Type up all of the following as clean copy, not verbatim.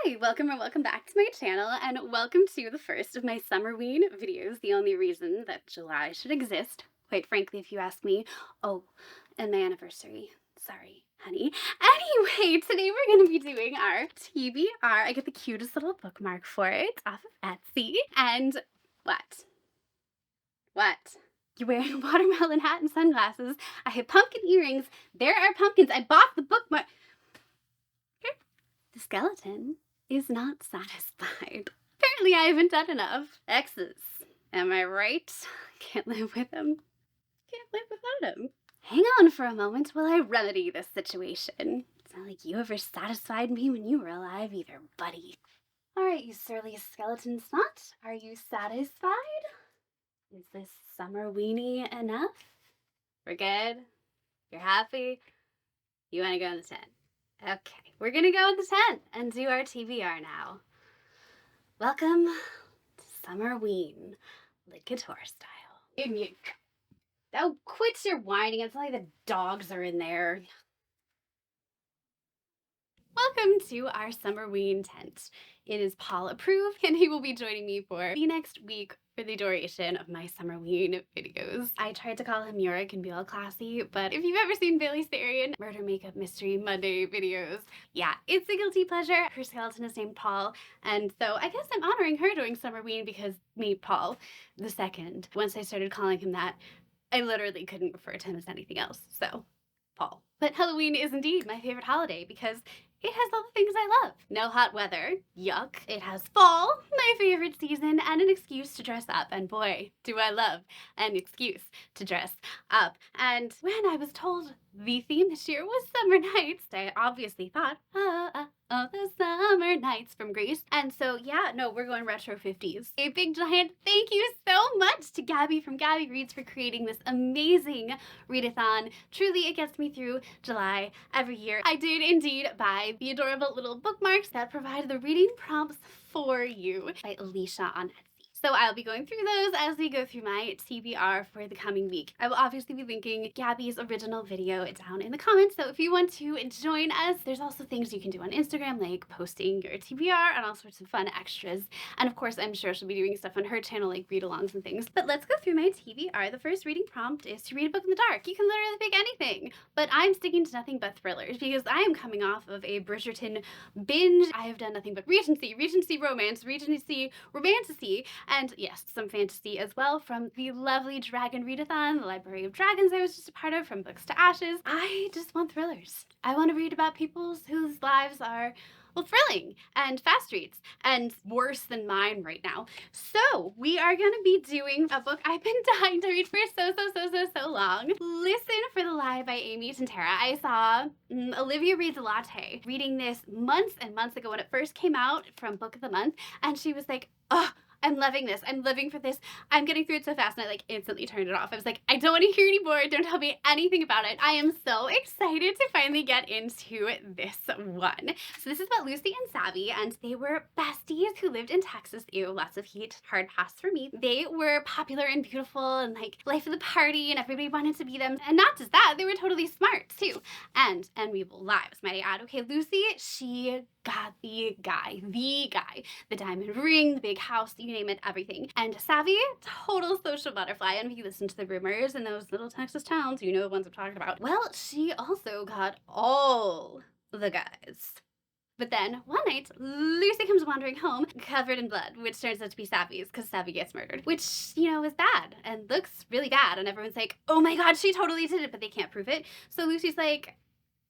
Hi, welcome or welcome back to my channel, and welcome to the first of my Summerween videos, the only reason that July should exist, quite frankly, if you ask me. Oh, and my anniversary. Sorry, honey. Anyway, today we're going to be doing our TBR. I get the cutest little bookmark for it off of Etsy. And what? You're wearing a watermelon hat and sunglasses. I have pumpkin earrings. There are pumpkins. I bought the bookmark. The skeleton is not satisfied. Apparently I haven't done enough. X's. Am I right? Can't live with him. Can't live without him. Hang on for a moment while I remedy this situation. It's not like you ever satisfied me when you were alive either, buddy. Alright, you surly skeleton snot. Are you satisfied? Is this summer weenie enough? We're good? You're happy? You want to go in the tent? Okay, we're gonna go in the tent and do our TBR now. Welcome to Summerween, Ligator style. Give me a... Oh, quit your whining. It's not like the dogs are in there. Welcome to our Summerween tent. It is Paul approved, and he will be joining me for the next week for the duration of my Summerween videos. I tried to call him Yorick and be all classy, but if you've ever seen Bailey Sarian Murder Makeup Mystery Monday videos, yeah, it's a guilty pleasure. Her skeleton is named Paul, and so I guess I'm honoring her doing Summerween because me, Paul the second. Once I started calling him that, I literally couldn't refer to him as anything else, so Paul. But Halloween is indeed my favorite holiday because it has all the things I love. No hot weather, yuck. It has fall, my favorite season, and an excuse to dress up. And boy, do I love an excuse to dress up. And when I was told the theme this year was summer nights, I obviously thought, oh, the summer nights from Greece. And so, yeah, no, we're going retro 50s. A big giant thank you so much to Gabby from Gabby Reads for creating this amazing readathon. Truly, it gets me through July every year. I did indeed buy the adorable little bookmarks that provide the reading prompts for you by Alicia on Etsy. So I'll be going through those as we go through my TBR for the coming week. I will obviously be linking Gabby's original video down in the comments, so if you want to join us, there's also things you can do on Instagram, like posting your TBR and all sorts of fun extras. And of course, I'm sure she'll be doing stuff on her channel, like read-alongs and things. But let's go through my TBR. The first reading prompt is to read a book in the dark. You can literally pick anything, but I'm sticking to nothing but thrillers because I am coming off of a Bridgerton binge. I have done nothing but Regency romance, Regency romantasy, and yes, some fantasy as well from the lovely Dragon Readathon, the Library of Dragons I was just a part of, From Books to Ashes. I just want thrillers. I want to read about people whose lives are, well, thrilling and fast reads and worse than mine right now. So we are going to be doing a book I've been dying to read for so long. Listen for the Lie by Amy Tantera. I saw Olivia Reads a Latte reading this months and months ago when it first came out from Book of the Month, and she was like, oh, I'm loving this. I'm living for this. I'm getting through it so fast, and I like instantly turned it off. I was like, I don't want to hear anymore. Don't tell me anything about it. I am so excited to finally get into this one. So this is about Lucy and Savvy, and they were besties who lived in Texas. Ew, lots of heat. Hard pass for me. They were popular and beautiful and like life of the party, and everybody wanted to be them. And not just that, they were totally smart too. And enviable lives, might I add. Okay, Lucy, she got the guy, the diamond ring, the big house, you name it, everything. And Savvy, total social butterfly. And if you listen to the rumors in those little Texas towns, you know the ones I'm talking about. Well, she also got all the guys. But then one night, Lucy comes wandering home covered in blood, which turns out to be Savvy's because Savvy gets murdered, which, you know, is bad and looks really bad. And everyone's like, oh my God, she totally did it, but they can't prove it. So Lucy's like,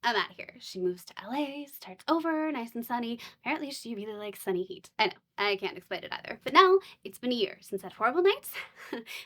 I'm out of here. She moves to LA, starts over, nice and sunny. Apparently she really likes sunny heat. I know, I can't explain it either. But now, it's been a year since that horrible night,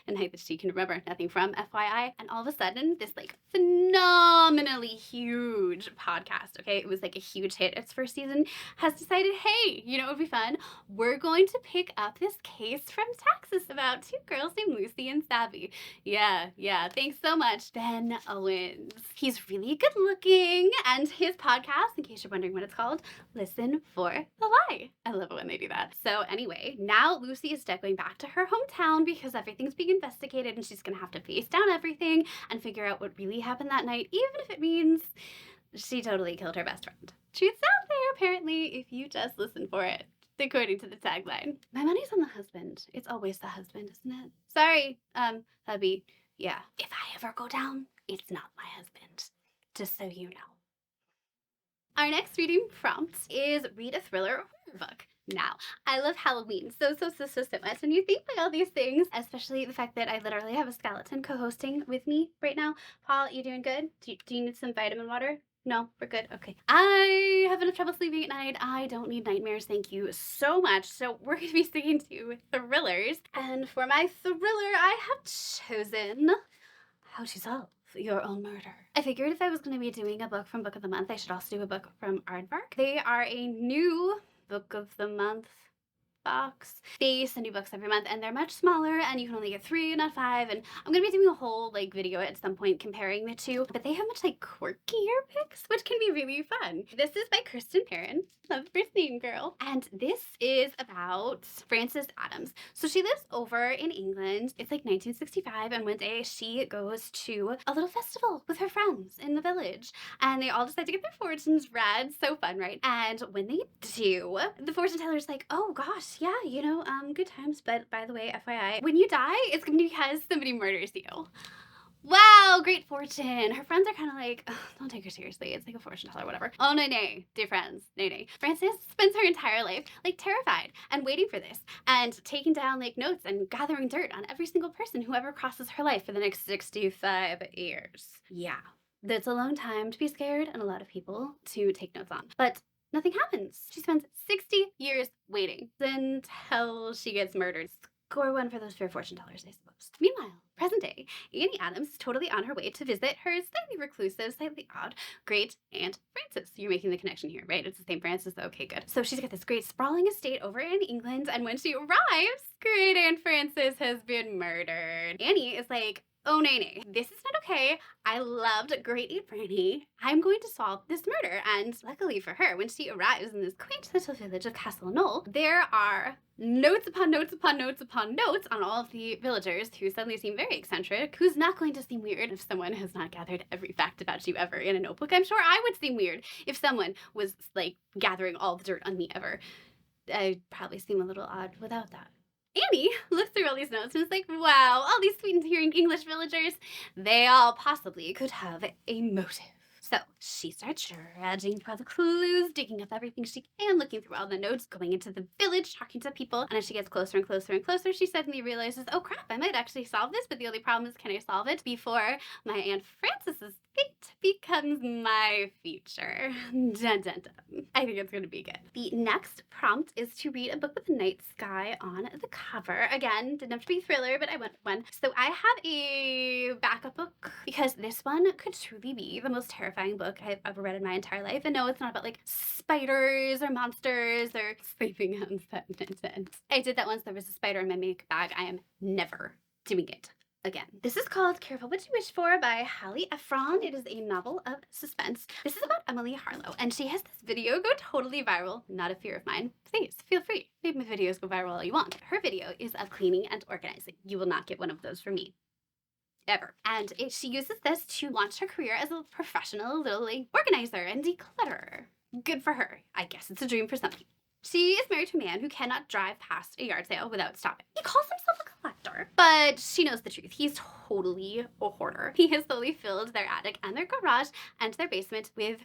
a night that she can remember nothing from, FYI, and all of a sudden, this like phenomenally huge podcast, okay, it was like a huge hit its first season, has decided, hey, you know what would be fun? We're going to pick up this case from Texas about two girls named Lucy and Savvy. Yeah, thanks so much, Ben Owens. He's really good looking, and his podcast, in case you're wondering what it's called, Listen for the Lie. I love it when they do that. So anyway, now Lucy is going back to her hometown because everything's being investigated and she's gonna have to face down everything and figure out what really happened that night, even if it means She totally killed her best friend. Truth's out there, apparently, if you just listen for it, according to the tagline. My money's on the husband. It's always the husband, isn't it? Sorry, hubby. Yeah, if I ever go down, it's not my husband. Just so you know. Our next reading prompt is read a thriller or horror book. Now, I love Halloween so much, and you think by all these things, especially the fact that I literally have a skeleton co-hosting with me right now. Paul, you doing good? Do you need some vitamin water? No, we're good. Okay. I have enough trouble sleeping at night. I don't need nightmares. Thank you so much. So we're going to be sticking to thrillers. And for my thriller, I have chosen How to Solve Your Own Murder. I figured if I was going to be doing a book from Book of the Month, I should also do a book from Aardvark. They are a new Book of the Month box. They send you books every month, and they're much smaller, and you can only get 3, not 5, and I'm gonna be doing a whole video at some point comparing the two, but they have much quirkier picks, which can be really fun. This is by Kristen Perrin, love first name girl, and this is about Frances Adams. So she lives over in England. It's 1965, and one day she goes to a little festival with her friends in the village, and they all decide to get their fortunes read. So fun, right? And when they do, the fortune teller's like, oh gosh, yeah, good times, but by the way, FYI, when you die, it's gonna be because somebody murders you. Wow, great fortune. Her friends are kind of like, don't take her seriously. It's like a fortune teller, whatever. Oh, nay, dear friends, nay. Frances spends her entire life terrified and waiting for this and taking down notes and gathering dirt on every single person who ever crosses her life for the next 65 years. Yeah, that's a long time to be scared and a lot of people to take notes on. But nothing happens. She spends 60 years waiting until she gets murdered. Score one for those fair fortune tellers, I suppose. Meanwhile, present day, Annie Adams is totally on her way to visit her slightly reclusive, slightly odd great aunt Frances. You're making the connection here, right? It's the same Frances. Okay, good. So she's got this great sprawling estate over in England, and when she arrives, great Aunt Frances has been murdered. Annie is like, oh, nay, this is not okay. I loved Great Aunt Franny. I'm going to solve this murder. And luckily for her, when she arrives in this quaint little village of Castle Knoll, there are notes upon notes upon notes upon notes on all of the villagers who suddenly seem very eccentric. Who's not going to seem weird if someone has not gathered every fact about you ever in a notebook? I'm sure I would seem weird if someone was gathering all the dirt on me ever. I'd probably seem a little odd without that. Annie looks through all these notes and is like, wow, all these sweet and hearing English villagers, they all possibly could have a motive. So she starts dredging for the clues, digging up everything she can, looking through all the notes, going into the village, talking to people. And as she gets closer and closer and closer, she suddenly realizes, oh crap, I might actually solve this, but the only problem is, can I solve it before my Aunt Frances's fate becomes my future? Dun dun dun. I think it's gonna be good. The next prompt is to read a book with a night sky on the cover. Again, didn't have to be a thriller, but I went with one. So I have a backup book because this one could truly be the most terrifying book I've ever read in my entire life. And no, it's not about spiders or monsters or sleeping on sentences. I did that once. There was a spider in my makeup bag. I am never doing it again. This is called Careful What You Wish For by Hallie Ephron. It is a novel of suspense. This is about Emily Harlow, and she has this video go totally viral. Not a fear of mine. Please, feel free. Make my videos go viral all you want. Her video is of cleaning and organizing. You will not get one of those from me. Ever. And she uses this to launch her career as a professional little organizer and declutterer. Good for her. I guess it's a dream for some people. She is married to a man who cannot drive past a yard sale without stopping. He calls himself a collector, but she knows the truth. He's totally a hoarder. He has slowly filled their attic and their garage and their basement with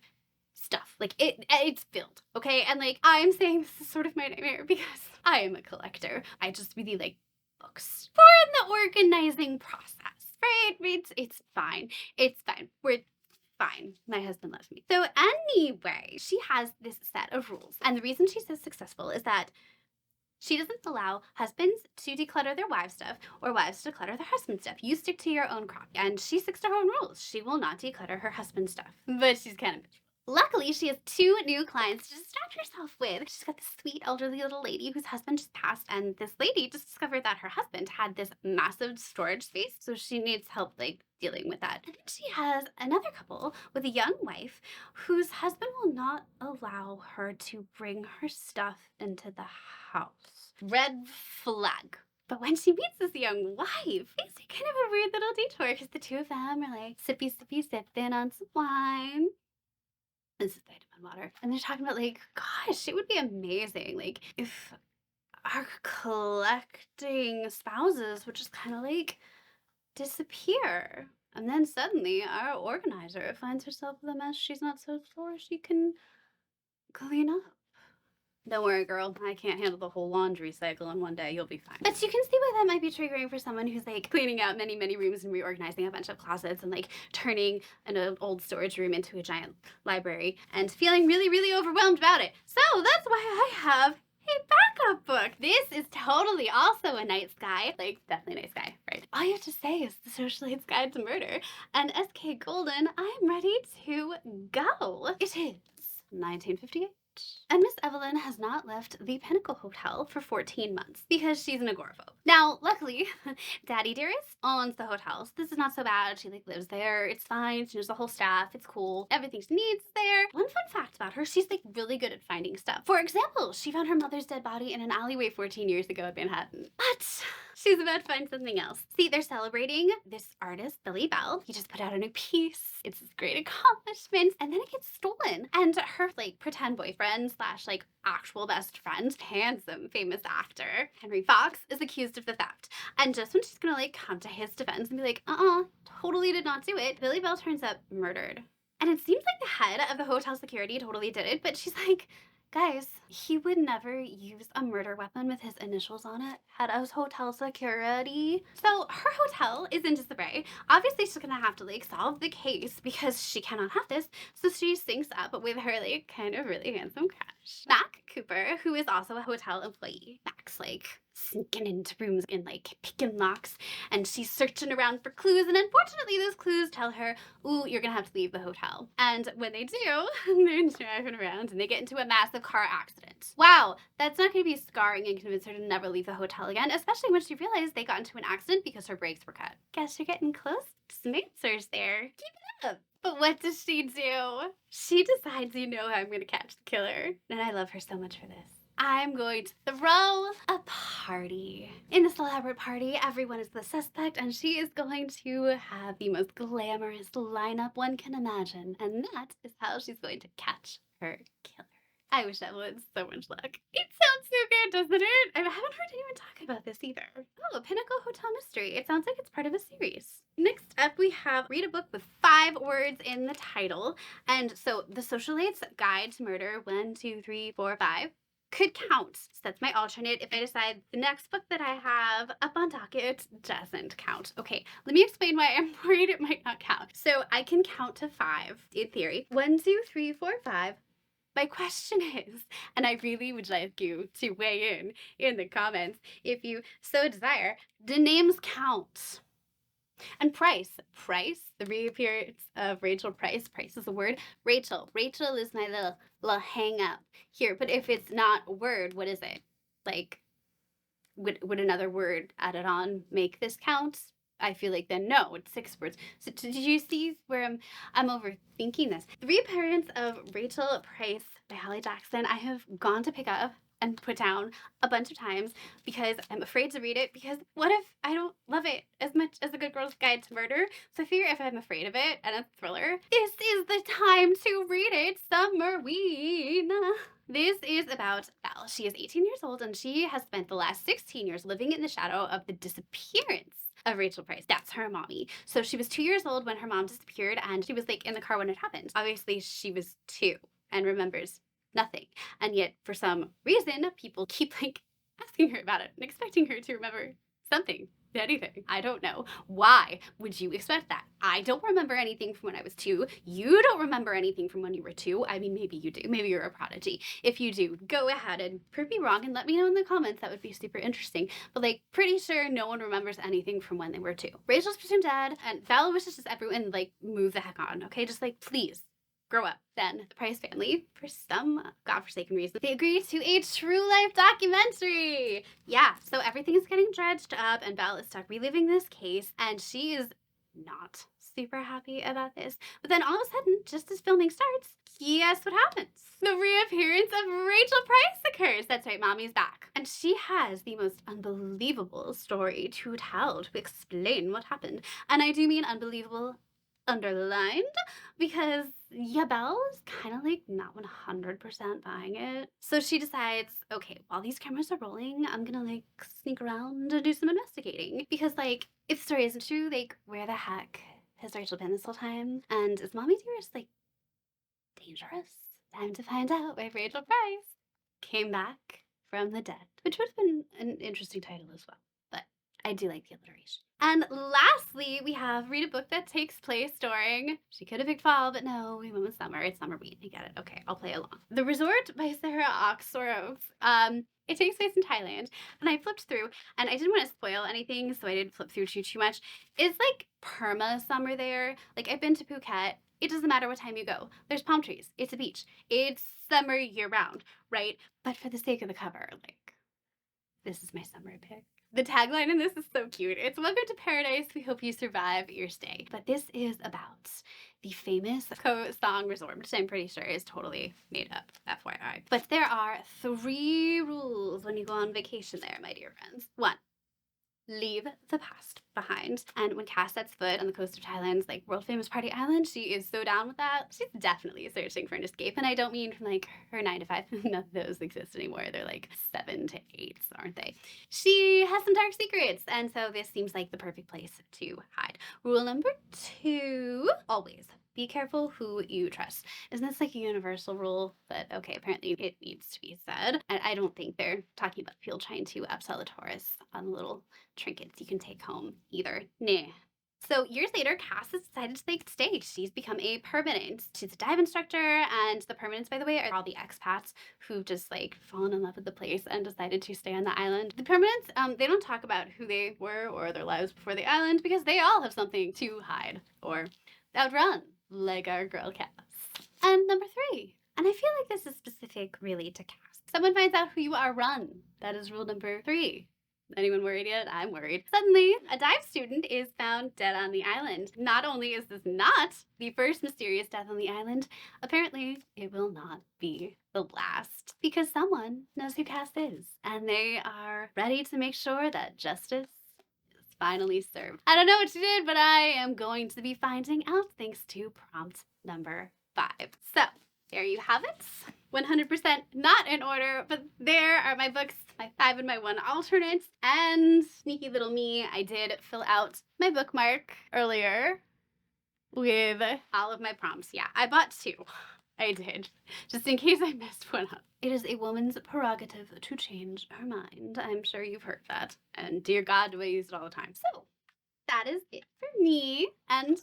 stuff. It's filled, okay? And I'm saying this is sort of my nightmare because I am a collector. I just really like books. For the organizing process, right? It's fine. It's fine. We're fine. My husband loves me. So anyway, she has this set of rules. And the reason she's so successful is that she doesn't allow husbands to declutter their wives' stuff or wives to clutter their husband's stuff. You stick to your own crop. And she sticks to her own rules. She will not declutter her husband's stuff. But she's kind of luckily, she has 2 new clients to distract herself with. She's got this sweet elderly little lady whose husband just passed, and this lady just discovered that her husband had this massive storage space, so she needs help dealing with that. And then she has another couple with a young wife whose husband will not allow her to bring her stuff into the house. Red flag. But when she meets this young wife, it's kind of a weird little detour because the 2 of them are sippy, sipping on some wine. This is vitamin water. And they're talking about like, gosh, it would be amazing. Like if our collecting spouses would just kind of like disappear. And then suddenly our organizer finds herself with a mess she's not so sure she can clean up. Don't worry, girl. I can't handle the whole laundry cycle in one day. You'll be fine. But you can see why that might be triggering for someone who's like cleaning out many, many rooms and reorganizing a bunch of closets and like turning an old storage room into a giant library and feeling really, really overwhelmed about it. So that's why I have a backup book. This is totally also a night sky. Like, definitely night sky, right? All you have to say is The Socialite's Guide to Murder. And S.K. Golden, I'm ready to go. It is 1958. And Miss Evelyn has not left the Pinnacle Hotel for 14 months because she's an agoraphobe. Now, luckily, Daddy Dearest owns the hotel, so this is not so bad. She like lives there. It's fine. She knows the whole staff. It's cool. Everything she needs is there. One fun fact about her, she's like really good at finding stuff. For example, she found her mother's dead body in an alleyway 14 years ago in Manhattan. But she's about to find something else. See, they're celebrating this artist, Billy Bell. He just put out a new piece. It's this great accomplishment. And then it gets stolen. And her like pretend boyfriend slash like actual best friend, handsome famous actor Henry Fox, is accused of the theft. And just when she's gonna like come to his defense and be like, totally did not do it, Billy Bell turns up murdered. And it seems like the head of the hotel security totally did it, but she's like, guys, he would never use a murder weapon with his initials on it. Head of hotel security. So her hotel is in disarray. Obviously, she's gonna have to like solve the case because she cannot have this. So she syncs up with her like kind of really handsome crush, Mac Cooper, who is also a hotel employee. Mac's like sneaking into rooms and like picking locks, and she's searching around for clues, and unfortunately those clues tell her, ooh, you're gonna have to leave the hotel. And when they do, they're driving around and they get into a massive car accident. Wow, that's not gonna be scarring and convince her to never leave the hotel again, especially when she realized they got into an accident because her brakes were cut. Guess you're getting close to some answers there. Keep it up. But what does she do? She decides, you know, I'm gonna catch the killer. And I love her so much for this. I'm going to throw a party. In this elaborate party, everyone is the suspect, and she is going to have the most glamorous lineup one can imagine. And that is how she's going to catch her killer. I wish Evelyn so much luck. It sounds so good, doesn't it? I haven't heard anyone talk about this either. Oh, Pinnacle Hotel Mystery. It sounds like it's part of a series. Next up, we have read a book with 5 words in the title. And so The Socialite's Guide to Murder, 1, 2, 3, 4, 5. Could count. So that's my alternate if I decide the next book that I have up on docket doesn't count. Okay, let me explain why I'm worried it might not count. So I can count to 5 in theory. 1, 2, 3, 4, 5. My question is, and I really would like you to weigh in the comments if you so desire, do names count? And Price, the reappearance of Rachel Price. Price is a word. Rachel is my little hang up here. But if it's not a word, what is it? Like, would another word added on make this count? I feel like then no, it's 6 words. So did you see where I'm overthinking this? The Reappearance of Rachel Price by Holly Jackson, I have gone to pick up and put down a bunch of times because I'm afraid to read it, because what if I don't love it as much as A Good Girl's Guide to Murder? So I figure if I'm afraid of it and a thriller, this is the time to read it, Summerween. This is about Belle. She is 18 years old and she has spent the last 16 years living in the shadow of the disappearance of Rachel Price. That's her mommy. So she was 2 years old when her mom disappeared, and she was like in the car when it happened. Obviously she was 2 and remembers nothing. And yet for some reason, people keep like asking her about it and expecting her to remember something, anything. I don't know. Why would you expect that? I don't remember anything from when I was 2. You don't remember anything from when you were 2. I mean, maybe you do. Maybe you're a prodigy. If you do, go ahead and prove me wrong and let me know in the comments. That would be super interesting. But like, pretty sure no one remembers anything from when they were 2. Rachel's presumed dead, and Bella wishes just everyone like move the heck on, okay? Just like, please. Grow up. Then the Price family, for some godforsaken reason, they agree to a true life documentary. Yeah, so everything is getting dredged up and Belle is stuck reliving this case, and she is not super happy about this. But then all of a sudden, just as filming starts, guess what happens? The reappearance of Rachel Price occurs. That's right, mommy's back. And she has the most unbelievable story to tell to explain what happened. And I do mean unbelievable underlined because Yabelle's kind of like not 100% buying it. So she decides, okay, while these cameras are rolling, I'm gonna like sneak around and do some investigating. Because like, if the story isn't true, like where the heck has Rachel been this whole time? And is Mommy Dearest like dangerous? Time to find out why Rachel Price came back from the dead, which would have been an interesting title as well. But I do like the alliteration. And lastly, we have read a book that takes place during, she could have picked fall, but no, we went with summer. It's Summerween. I get it. Okay, I'll play along. The Resort by Sarah Oxoroves. It takes place in Thailand, and I flipped through, and I didn't want to spoil anything, so I didn't flip through too much. It's like perma summer there. Like, I've been to Phuket. It doesn't matter what time you go. There's palm trees. It's a beach. It's summer year round, right? But for the sake of the cover, like, this is my summer pick. The tagline in this is so cute. It's "Welcome to paradise. We hope you survive your stay." But this is about the famous Koh Sang Resort, which I'm pretty sure is totally made up, FYI. But there are 3 rules when you go on vacation there, my dear friends. 1, leave the past behind. And when Cass sets foot on the coast of Thailand's like world famous party island, she is so down with that. She's definitely searching for an escape. And I don't mean from like her 9 to 5. None of those exist anymore. They're like 7 to 8, aren't they? She has some dark secrets. And so this seems like the perfect place to hide. Rule number 2, always be careful who you trust. Isn't this like a universal rule? But okay, apparently it needs to be said. And I don't think they're talking about people trying to upsell the tourists on little trinkets you can take home either. Nah. So years later, Cass has decided to like stay. She's become a permanent. She's a dive instructor, and the permanents, by the way, are all the expats who've just like fallen in love with the place and decided to stay on the island. The permanents, they don't talk about who they were or their lives before the island because they all have something to hide or outrun, like our girl Cass. And number 3, and I feel like this is specific really to Cass. Someone finds out who you are, run. That is rule number 3. Anyone worried yet? I'm worried. Suddenly, a dive student is found dead on the island. Not only is this not the first mysterious death on the island, apparently it will not be the last. Because someone knows who Cass is, and they are ready to make sure that justice is finally served. I don't know what you did, but I am going to be finding out thanks to prompt number 5. So, there you have it. 100% not in order, but there are my books, my 5 and my 1 alternates. And sneaky little me, I did fill out my bookmark earlier with all of my prompts. Yeah, I bought 2. I did, just in case I messed one up. It is a woman's prerogative to change her mind. I'm sure you've heard that. And dear God, do I use it all the time. So that is it for me and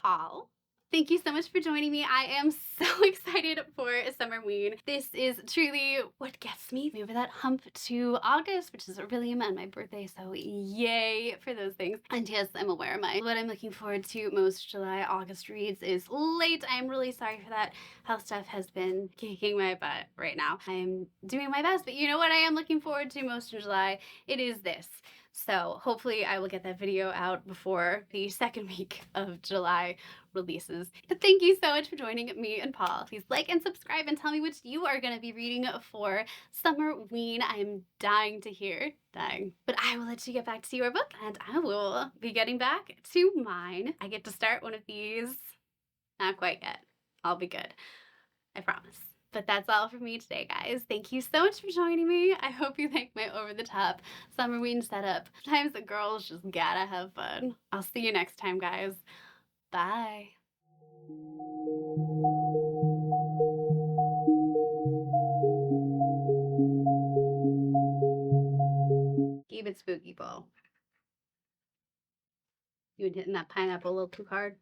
Paul. Thank you so much for joining me. I am so excited for Summerween. This is truly what gets me over that hump to August, which is really and my birthday, so yay for those things. And yes, I'm aware what I'm looking forward to most July, August reads is late. I'm really sorry for that. Health stuff has been kicking my butt right now. I'm doing my best, but you know what I am looking forward to most in July? It is this. So hopefully I will get that video out before the 2nd week of July releases. But thank you so much for joining me and Paul. Please like and subscribe and tell me which you are going to be reading for Summerween. I am dying to hear. Dying. But I will let you get back to your book, and I will be getting back to mine. I get to start one of these. Not quite yet. I'll be good. I promise. But that's all for me today, guys. Thank you so much for joining me. I hope you like my over-the-top Summerween setup. Sometimes the girls just gotta have fun. I'll see you next time, guys. Bye. Keep it spooky, Paul. You been hitting that pineapple a little too hard?